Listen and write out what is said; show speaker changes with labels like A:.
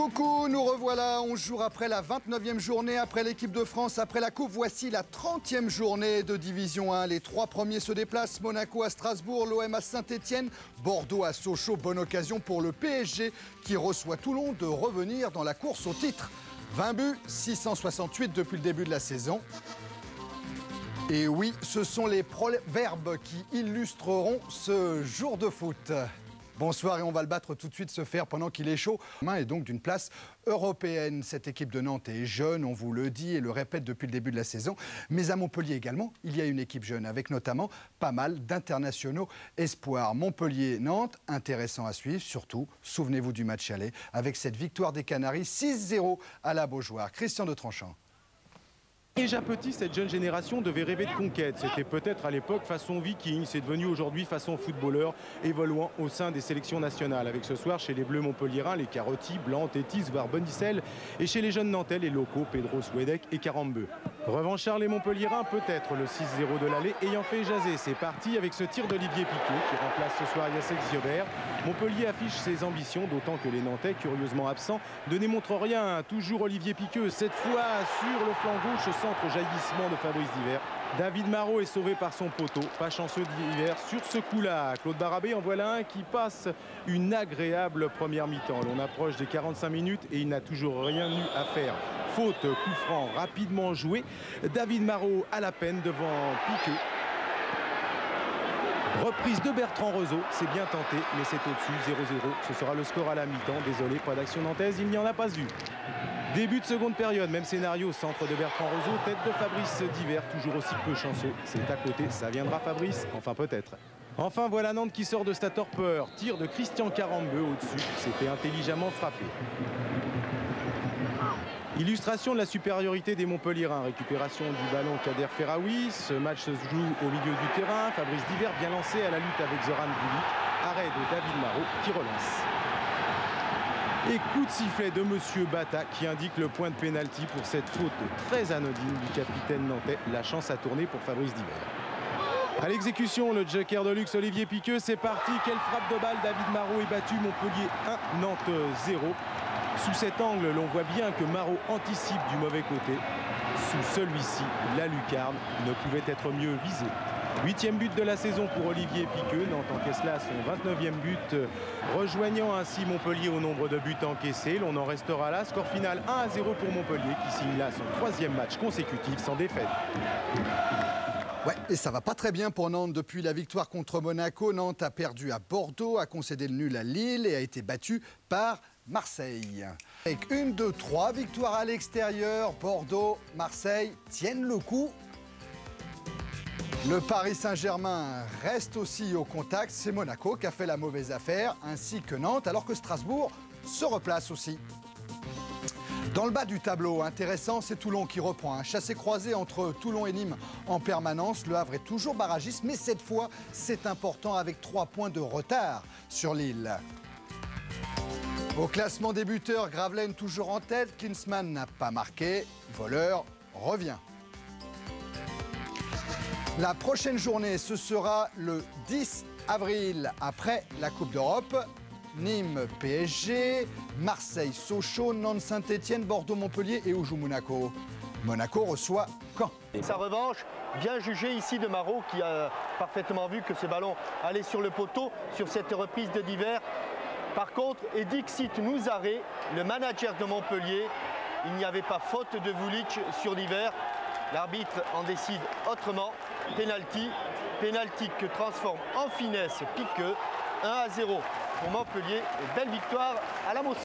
A: Coucou, nous revoilà 11 jours après la 29e journée, après l'équipe de France, après la Coupe. Voici la 30e journée de Division 1. Les 3 premiers se déplacent, Monaco à Strasbourg, l'OM à Saint-Etienne, Bordeaux à Sochaux. Bonne occasion pour le PSG qui reçoit Toulon de revenir dans la course au titre. 20 buts, 668 depuis le début de la saison. Et oui, ce sont les proverbes qui illustreront ce jour de foot. Bonsoir et on va le battre tout de suite, se faire pendant qu'il est chaud. Et donc d'une place européenne. Cette équipe de Nantes est jeune, on vous le dit et le répète depuis le début de la saison. Mais à Montpellier également, il y a une équipe jeune avec notamment pas mal d'internationaux espoirs. Montpellier-Nantes, intéressant à suivre. Surtout, souvenez-vous du match aller avec cette victoire des Canaries 6-0 à la Beaujoire. Christian de Tranchant.
B: Déjà petit, cette jeune génération devait rêver de conquête. C'était peut-être à l'époque façon viking, c'est devenu aujourd'hui façon footballeur, évoluant au sein des sélections nationales. Avec ce soir, chez les Bleus montpelliérains, les Carotti, Blanc, Tétis, voire Bonicel. Et chez les jeunes Nantais, les locaux, Pedro Souedec et Carambeu. Revanchards les Montpelliérains, peut-être le 6-0 de l'aller ayant fait jaser. C'est parti avec ce tir d'Olivier Piquet qui remplace ce soir Jacek Ziobert. Montpellier affiche ses ambitions, d'autant que les Nantais, curieusement absents, ne démontrent rien. Toujours Olivier Piqueux, cette fois sur le flanc gauche, centre jaillissement de Fabrice Divert. David Marot est sauvé par son poteau, pas chanceux Divert sur ce coup-là. Claude Barabé en voilà un qui passe une agréable première mi-temps. On approche des 45 minutes et il n'a toujours rien eu à faire. Faute, coup franc rapidement joué. David Marot à la peine devant Piqueux. Reprise de Bertrand Rezeau, c'est bien tenté, mais c'est au-dessus, 0-0. Ce sera le score à la mi-temps. Désolé, pas d'action nantaise, il n'y en a pas eu. Début de seconde période, même scénario, centre de Bertrand Rezeau, tête de Fabrice Divert, toujours aussi peu chanceux. C'est à côté, ça viendra Fabrice, enfin peut-être. Enfin voilà Nantes qui sort de sa torpeur. Tir de Christian Carambeu au-dessus, c'était intelligemment frappé. Illustration de la supériorité des Montpelliérains. Récupération du ballon Kader Ferraoui. Ce match se joue au milieu du terrain. Fabrice Divert bien lancé à la lutte avec Zoran Vulic. Arrêt de David Marot qui relance. Et coup de sifflet de Monsieur Bata qui indique le point de pénalty pour cette faute très anodine du capitaine nantais. La chance a tourné pour Fabrice Divert. À l'exécution, le joker de luxe Olivier Piqueux. C'est parti. Quelle frappe de balle. David Marot est battu. Montpellier 1, Nantes 0. Sous cet angle, l'on voit bien que Marot anticipe du mauvais côté. Sous celui-ci, la lucarne ne pouvait être mieux visée. 8e but de la saison pour Olivier Piqueux. Nantes encaisse là son 29e but, rejoignant ainsi Montpellier au nombre de buts encaissés. L'on en restera là. Score final 1-0 pour Montpellier qui signe là son 3e match consécutif sans défaite.
A: Ouais, et ça va pas très bien pour Nantes depuis la victoire contre Monaco. Nantes a perdu à Bordeaux, a concédé le nul à Lille et a été battu par Marseille. Avec 1, 2, 3 victoires à l'extérieur, Bordeaux, Marseille tiennent le coup. Le Paris Saint-Germain reste aussi au contact. C'est Monaco qui a fait la mauvaise affaire, ainsi que Nantes, alors que Strasbourg se replace aussi. Dans le bas du tableau, intéressant, c'est Toulon qui reprend. Un chassé-croisé entre Toulon et Nîmes en permanence. Le Havre est toujours barragiste, mais cette fois, c'est important avec 3 points de retard sur Lille. Au classement des buteurs, Gravelaine toujours en tête. Klinsmann n'a pas marqué. Voleur revient. La prochaine journée, ce sera le 10 avril, après la Coupe d'Europe. Nîmes, PSG, Marseille, Sochaux, Nantes, Saint-Etienne, Bordeaux, Montpellier et où joue Monaco. Monaco reçoit Caen.
C: Sa revanche, bien jugée ici de Marot qui a parfaitement vu que ce ballon allait sur le poteau sur cette reprise de Divert. Par contre, Dixit Nouzaré, le manager de Montpellier, il n'y avait pas faute de Vulic sur Divert. L'arbitre en décide autrement. Pénalty que transforme en finesse Piqueux. 1-0 pour Montpellier et belle victoire à la Mosson.